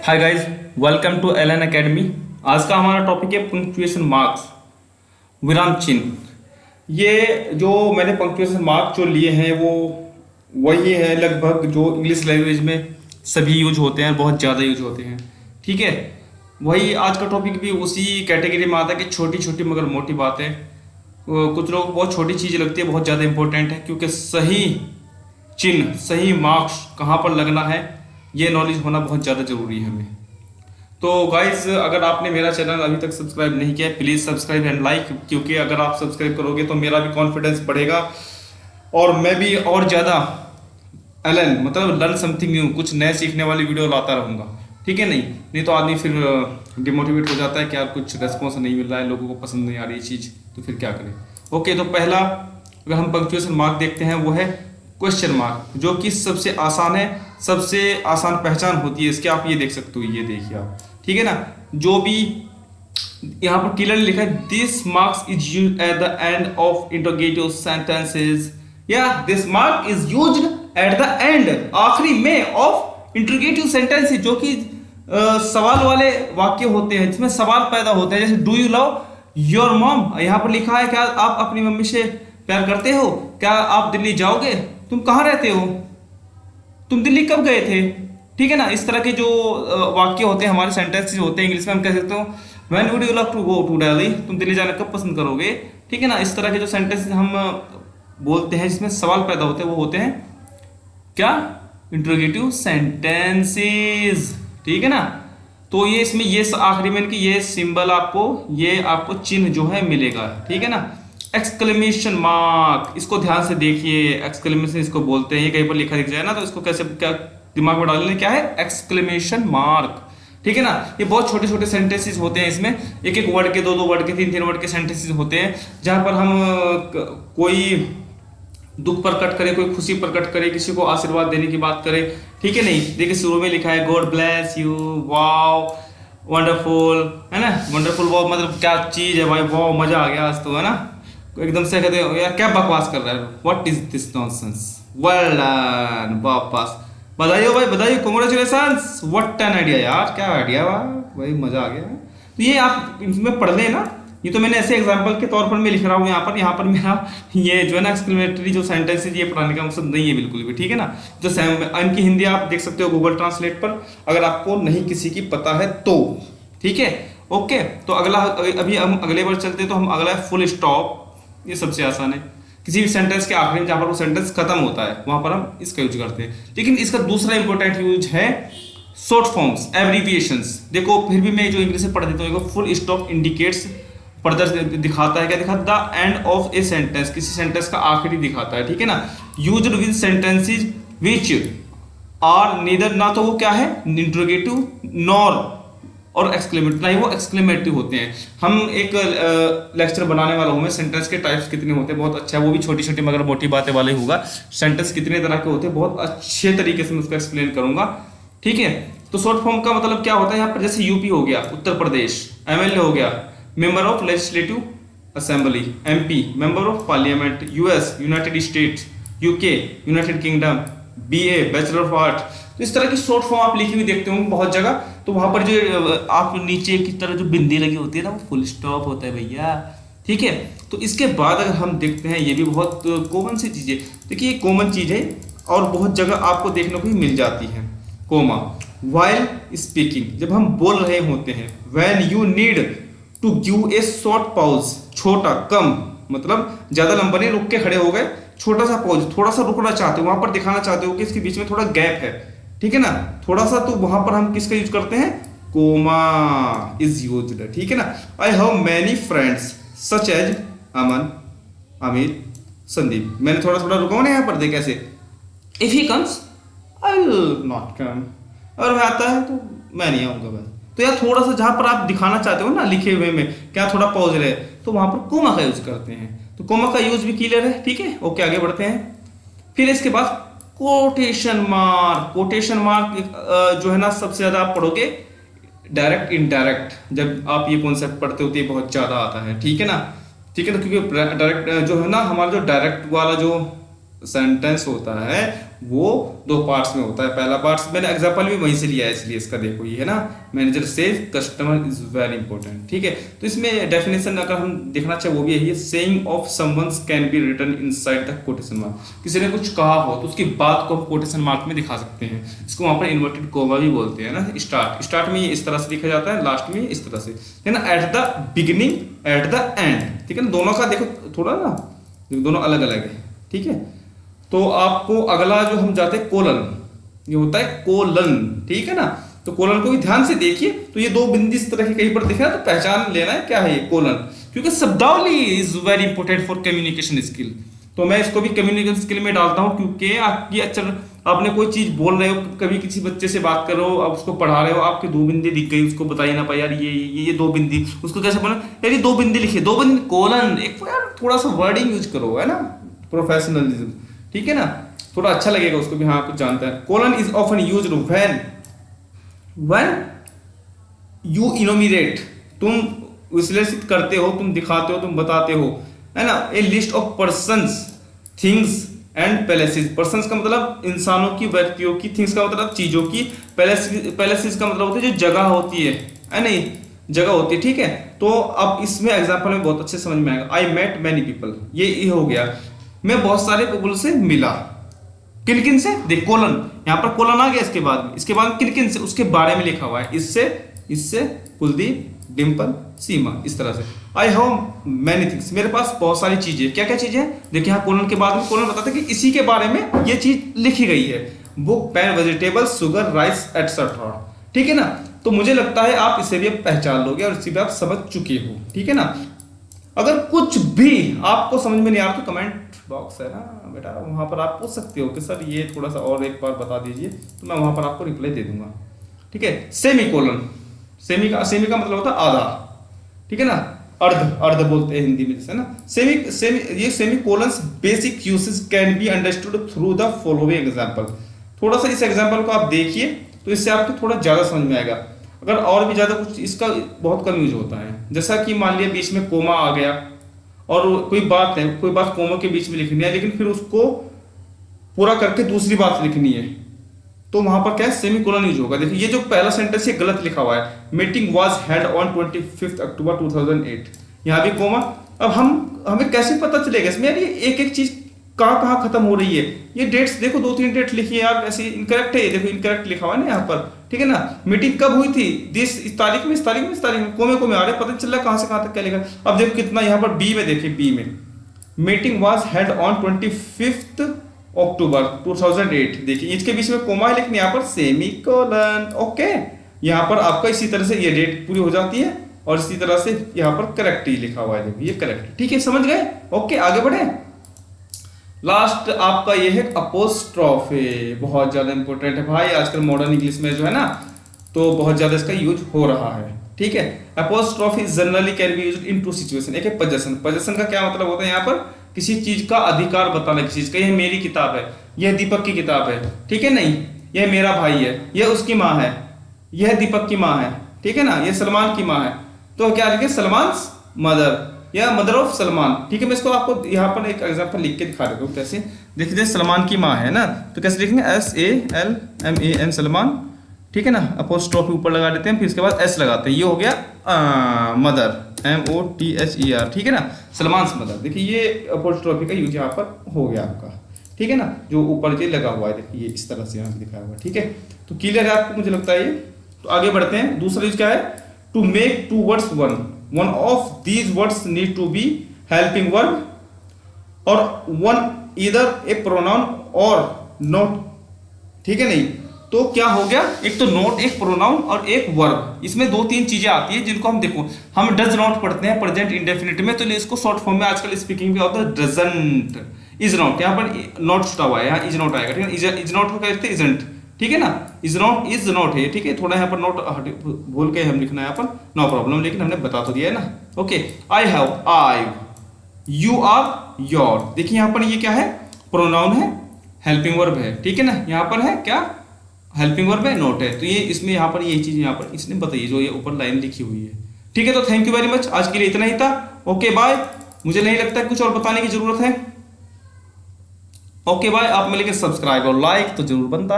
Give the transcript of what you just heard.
Hi guys, welcome to Allen academy. आज का हमारा टॉपिक है पंक्चुएशन मार्क्स, विराम चिन्ह। ये जो मैंने पंक्चुएशन मार्क्स जो लिए हैं वो वही है लगभग जो इंग्लिश लैंग्वेज में सभी यूज होते हैं, बहुत ज़्यादा यूज होते हैं। ठीक है, वही आज का टॉपिक भी उसी कैटेगरी में आता है कि छोटी छोटी मगर मोटी बातें। कुछ लोगों को बहुत छोटी चीज़ लगती है, बहुत ज़्यादा इंपॉर्टेंट है, क्योंकि सही चिन्ह सही मार्क्स कहाँ पर लगना है ये नॉलेज होना बहुत ज़्यादा ज़रूरी है हमें। तो गाइज, अगर आपने मेरा चैनल अभी तक सब्सक्राइब नहीं किया है, प्लीज़ सब्सक्राइब एंड लाइक, क्योंकि अगर आप सब्सक्राइब करोगे तो मेरा भी कॉन्फिडेंस बढ़ेगा और मैं भी और ज़्यादा एलन मतलब लर्न समथिंग न्यू, कुछ नए सीखने वाली वीडियो लाता रहूँगा। ठीक है, नहीं तो आदमी फिर डिमोटिवेट हो जाता है कि यार कुछ रेस्पॉन्स नहीं मिल रहा है, लोगों को पसंद नहीं आ रही चीज़, तो फिर क्या करें। ओके, तो पहला अगर हम पंक्चुएशन मार्क देखते हैं वो है क्वेश्चन मार्क, जो कि सबसे आसान है, सबसे आसान पहचान होती है इसके। आप ये देख सकते हो, ये देखिए आप, ठीक है ना। जो भी यहाँ पर क्लियरली लिखा है, this marks is used at the end of interrogative sentences, या this mark is used at the end, आखिरी में, ऑफ इंटरोगेटिव सेंटेंसेस, जो कि सवाल वाले वाक्य होते हैं जिसमें सवाल पैदा होते हैं। जैसे do you love your mom, यहाँ पर लिखा है क्या आप अपनी मम्मी से प्यार करते हो, क्या आप दिल्ली जाओगे, तुम कहाँ रहते हो, तुम दिल्ली कब गए थे। ठीक है ना, इस तरह के जो वाक्य होते हैं, हमारे सेंटेंसेस होते हैं, इंग्लिश में हम कह सकते हो when would you love to go to Delhi, तुम दिल्ली जाना कब पसंद करोगे। ठीक है ना, इस तरह के जो सेंटेंसेस हम बोलते हैं जिसमें सवाल पैदा होते हैं वो होते हैं क्या, इंट्रोगेटिव सेंटेंसेस। ठीक है ना, तो ये इसमें ये आखिरी में कि ये सिंबल आपको, ये आपको चिन्ह जो है मिलेगा। ठीक है ना, एक्सक्लेमेशन मार्क, इसको ध्यान से देखिए, एक्सक्लेमेशन इसको बोलते हैं। ये कहीं पर लिखा दिख जाए ना तो इसको कैसे क्या दिमाग में डालने, क्या है एक्सक्लेमेशन मार्क। ठीक है ना, ये बहुत छोटे छोटे सेंटेंसेस होते हैं, इसमें एक एक वर्ड के, दो दो वर्ड के, तीन तीन वर्ड के सेंटेंसेस होते हैं, जहां पर हम कोई दुख प्रकट करें, कोई खुशी प्रकट करें, किसी को आशीर्वाद देने की बात करें। ठीक है, नहीं देखिए शुरू में लिखा है God bless you, wow wonderful, है ना, वंडरफुल वाओ मतलब क्या चीज है भाई, वाओ मजा आ गया आज तो, है ना। एकदम से कहते हो यार क्या बकवास कर रहा है, what is this nonsense, well done, वापस बधाई हो भाई, बधाई, कांग्रेचुलेशंस, व्हाट एन आइडिया यार, क्या आइडिया भाई, मजा आ गया। तो ये आप इसमें पढ़ लेना, ये तो मैंने ऐसे एग्जांपल के तौर पर मैं लिख रहा हूँ यहाँ पर मेरा ये जो है ना एक्सक्लेमेटरी जो सेंटेंस है ये पढ़ाने का मकसद नहीं है बिल्कुल भी। ठीक है ना, जो इनकी हिंदी आप देख सकते हो गूगल ट्रांसलेट पर, अगर आपको नहीं किसी की पता है तो। ठीक है, ओके, तो अगला, अभी हम अगले बार चलते हैं, तो हम अगला है फुल स्टॉप। ये सबसे आसान है, किसी भी सेंटेंस के आखिरी में जहां पर वो सेंटेंस खत्म होता है वहां पर हम इसका यूज करते हैं। लेकिन इसका दूसरा इंपॉर्टेंट यूज है शॉर्ट फॉर्म्स, एब्रीविएशंस। देखो फिर भी मैं जो इंग्लिश में पढ़ देता हूँ, फुल स्टॉप इंडिकेट्स, दिखाता है क्या, दिखाता the end of a sentence, किसी सेंटेंस का आखिरी दिखाता है। ठीक है ना, used with sentences which are neither, ना तो वो क्या है इंट्रोगेटिव नॉर और एक्सक्लेमेटिव, नहीं वो एक्सक्लेमेटिव होते हैं। हम एक लेक्चर बनाने वाला हूँ मैं, सेंटेंस के टाइप्स कितने होते हैं, बहुत अच्छा है, वो भी छोटी छोटी मगर मोटी बातें वाले होगा। सेंटेंस कितने तरह के होते हैं बहुत अच्छे तरीके से मैं उसको एक्सप्लेन करूंगा। ठीक है, तो शॉर्ट फॉर्म का मतलब क्या होता है यहाँ पर, जैसे यूपी हो गया उत्तर प्रदेश, एमएलए हो गया member of legislative assembly, MP member of parliament, US United states, UK United kingdom, BA bachelor of art. तो इस तरह की शॉर्ट फॉर्म आप लिखी हुई देखते होंगे बहुत जगह, तो वहां पर जो आप नीचे की तरह जो बिंदी लगी होती है ना वो फुल स्टॉप होता है भैया। ठीक है, तो इसके बाद अगर हम देखते हैं, ये भी बहुत कॉमन सी चीज है। देखिए ये कॉमन चीज है और बहुत जगह आपको देखने को ही मिल जाती है। कोमा, व्हाइल स्पीकिंग, जब हम बोल रहे होते हैं, when you need to give a short pause, छोटा कम मतलब ज्यादा लंबा नहीं, रुक के खड़े हो गए, छोटा सा पॉज, थोड़ा सा रुकना चाहते हो, वहां पर दिखाना चाहते हो कि इसके बीच में थोड़ा गैप है। ठीक है ना, थोड़ा सा, तो वहां पर हम किसका यूज करते हैं, कोमा इज यूज्ड। ठीक है ना, I have many friends such as Aman, Amit, Sandeep. मैंने थोड़ा थोड़ा रुका ना यहाँ पर, देख कैसे, if he comes I will not come, अगर वह आता है तो मैं नहीं आऊंगा भाई। तो यार थोड़ा सा जहां पर आप दिखाना चाहते हो ना लिखे हुए में क्या थोड़ा पॉज रहे, तो वहां पर कोमा का यूज करते हैं। तो कोमा का यूज भी क्लियर है। ठीक है, ओके, आगे बढ़ते हैं। फिर इसके बाद कोटेशन मार्क, कोटेशन मार्क जो है ना सबसे ज्यादा आप पढ़ोगे डायरेक्ट इनडायरेक्ट, जब आप ये कॉन्सेप्ट पढ़ते होते बहुत ज्यादा आता है। ठीक है ना, ठीक है ना, क्योंकि डायरेक्ट जो है ना, हमारा जो डायरेक्ट वाला जो सेंटेंस होता है वो दो पार्ट्स में होता है। पहला पार्ट मैंने एग्जांपल भी वहीं से लिया है, इसलिए इसका देखो ये है ना, manager says customer is very important. ठीक है, तो इसमें डेफिनेशन अगर हम देखना चाहे वो भी यही है, saying of someone's can be written inside the quotation mark. किसी ने कुछ कहा हो तो उसकी बात को हम कोटेशन मार्क में दिखा सकते हैं। इसको वहां पर इन्वर्टेड कोमा भी बोलते हैं ना। स्टार्ट में ये इस तरह से लिखा जाता है, लास्ट में इस तरह से है ना, at the beginning eight the and. ठीक है ना, दोनों का देखो थोड़ा ना, दोनों अलग अलग है। ठीक है, तो आपको अगला जो हम जाते हैं कोलन, ये होता है कोलन। ठीक है ना, तो कोलन को भी ध्यान से देखिए, तो ये दो बिंदु इस तरह के कहीं पर दिख रहा है तो पहचान लेना है क्या है ये कोलन, क्योंकि शब्दावली is very important for communication skill. तो मैं इसको भी कम्युनिकेशन स्किल में डालता हूं, क्योंकि आपकी अक्षर आपने कोई चीज बोल रहे हो, कभी किसी बच्चे से बात कर रहे हो, आप उसको पढ़ा रहे हो, आपके दो बिंदी दिख गई, उसको बताइए ना यार ये दो बिंदी, उसको कैसे बोला यार ये दो बिंदी लिखिए, दो बिंदी कोलन, एक यार थोड़ा सा वर्डिंग यूज करो, है ना, प्रोफेशनलिज्म। ठीक है ना, थोड़ा अच्छा लगेगा उसको भी, हाँ कुछ जानता है। Colon is often used when you innominate, तुम विश्लेषित करते हो, तुम दिखाते हो, तुम बताते हो, है ना, a list of persons things and places. Persons का मतलब इंसानों की, व्यक्तियों की, थिंग्स का मतलब चीजों की, पैलेसेस का मतलब होता है जो जगह होती है नहीं, जगह होती है। ठीक है, तो अब इसमें एग्जांपल में बहुत अच्छे समझ में आएगा। आई मेट मैनी पीपल, ये हो गया, मैं बहुत सारे पीपल से मिला। किन किन से, देख कोलन, यहां पर कोलन आ गया, इसके बाद किन किन से, उसके बारे में लिखा हुआ है, इससे कुलदीप, डिंपल, सीमा, इस तरह से। आई हैव मैनी थिंग्स, मेरे पास बहुत सारी चीजें, क्या क्या चीजें, देखिए यहाँ कोलन के बाद में कोलन बताता है कि इसी के बारे में ये चीज लिखी गई है, book, pen, vegetable, sugar, rice etcetera. ठीक है ना, तो मुझे लगता है आप इसे भी पहचान लोगे और इसे भी आप समझ चुके हो। ठीक है ना, अगर कुछ भी आपको समझ में नहीं आ रहा तो कमेंट बॉक्स है ना बेटा, वहां पर आप पूछ सकते हो कि सर ये थोड़ा सा और एक बार बता दीजिए, तो मैं वहां पर आपको रिप्लाई दे दूंगा। ठीक है, सेमी कोलन, सेमी का मतलब होता है आधा। ठीक है ना, अर्ध बोलते हैं हिंदी में जैसे ना। ये semi colons basic usage can be understood through the following example. थोड़ा सा इस एग्जांपल को आप देखिए तो इससे आपको थोड़ा ज्यादा समझ में आएगा। अगर और भी ज्यादा कुछ, इसका बहुत कम यूज होता है, जैसा कि मान लिया बीच में कोमा आ गया और कोई बात कोमा के बीच में लिखनी है, लेकिन फिर उसको पूरा करके दूसरी बात लिखनी है, तो वहां पर क्या है, सेमी कोलन यूज होगा। देखिए ये जो पहला सेंटेंस है गलत लिखा हुआ है, मीटिंग वाज हेल्ड ऑन 25 अक्टूबर 2008, यहाँ भी कोमा। अब हमें कैसे पता चलेगा इसमें यार ये एक एक चीज कहाँ खत्म हो रही है। ये डेट्स देखो, 2-3 डेट लिखी है यार, ऐसे इनकरेक्ट है, ये देखो इनकरेक्ट लिखा हुआ है ना यहाँ पर। ठीक है ना, मीटिंग कब हुई थी, इस तारीख में, इस तारीख में, कोमे आ रहे, पता चल रहा कहां से कहां तक क्या लिखा। अब देखो कितना यहाँ पर बी में, देखिए बी में मीटिंग वाज हेल्ड ऑन 25 अक्टूबर 2008, देखिए इसके बीच में कोमा है लेकिन यहाँ पर सेमी कोलन। ओके, यहाँ पर आपका इसी तरह से ये डेट पूरी हो जाती है और इसी तरह से यहाँ पर करेक्ट ही लिखा हुआ है, देखो ये करेक्ट। ठीक है, समझ गए। ओके, आगे बढ़े। लास्ट आपका ये है अपोस्ट्रोफे, बहुत ज्यादा इंपॉर्टेंट है भाई, आजकल मॉडर्न इंग्लिश में जो है ना, तो बहुत ज्यादा इसका यूज हो रहा है। ठीक है, apostrophe generally can be used in two situation. एक है पोजेशन, पोजेशन का क्या मतलब होता है, यहाँ पर किसी चीज का अधिकार बताना, किसी चीज का, यह मेरी किताब है, यह दीपक की किताब है। ठीक है, नहीं यह मेरा भाई है, यह उसकी माँ है, यह दीपक की माँ है। ठीक है ना, यह सलमान की माँ है, तो क्या लिखे, सलमान मदर या मदर ऑफ सलमान। ठीक है, मैं इसको आपको यहाँ पर एक एग्जांपल लिख के दिखा देता हूँ कैसे। देखिए सलमान की माँ है ना, तो कैसे लिखेंगे, SALMAN सलमान। ठीक है ना, अपोस्ट्रोफी ऊपर लगा देते हैं, फिर इसके बाद एस लगाते हैं, ये हो गया मदर, MOTHER। ठीक है ना, सलमान मदर। देखिए ये अपोस्ट्रोफी का यूज यहाँ पर हो गया आपका। ठीक है ना, जो ऊपर ये लगा हुआ है, देखिए इस तरह से यहाँ दिखाया हुआ है। ठीक है, तो क्लियर है आपको, मुझे लगता है ये। तो आगे बढ़ते हैं, दूसरा यूज क्या है, to make two words one of these words need to be helping verb और वन ईदर ए प्रोनाउन और नॉट। ठीक है, नहीं तो क्या हो गया, एक तो नोट, एक प्रोनाउन और एक वर्ब। इसमें 2-3 चीजें आती है जिनको हम देखो, हम डज नॉट पढ़ते हैं प्रेजेंट इंडेफिनिट में, तो इसको शॉर्ट फॉर्म में आजकल स्पीकिंग में होता है डजंट, इज नॉट, यहाँ पर नॉट छुटा हुआ है, यहाँ इज नॉट आएगा। ठीक है, इज नॉट को कहते हैं इजंट। ठीक है ना, इज नॉट है। ठीक है, थोड़ा यहाँ पर नॉट भूल के हम लिखना है यहाँ पर, नो प्रॉब्लम, लेकिन हमने बता तो दिया है ना। Okay, I have, I, you are, your. देखिए यहाँ पर ये क्या है, प्रोनाउन है, हेल्पिंग वर्ब है। ठीक है ना, यहाँ पर है क्या, हेल्पिंग वर्ब है, नोट है। तो ये इसमें यहाँ पर यही चीज यहाँ पर इसने बताई जो ये ऊपर लाइन लिखी हुई है। ठीक है, तो थैंक यू वेरी मच, आज के लिए इतना ही था। ओके बाय, मुझे नहीं लगता कुछ और बताने की जरूरत है। Okay bye. आप मिलेंगे सब्सक्राइब और लाइक तो जरूर बनता है।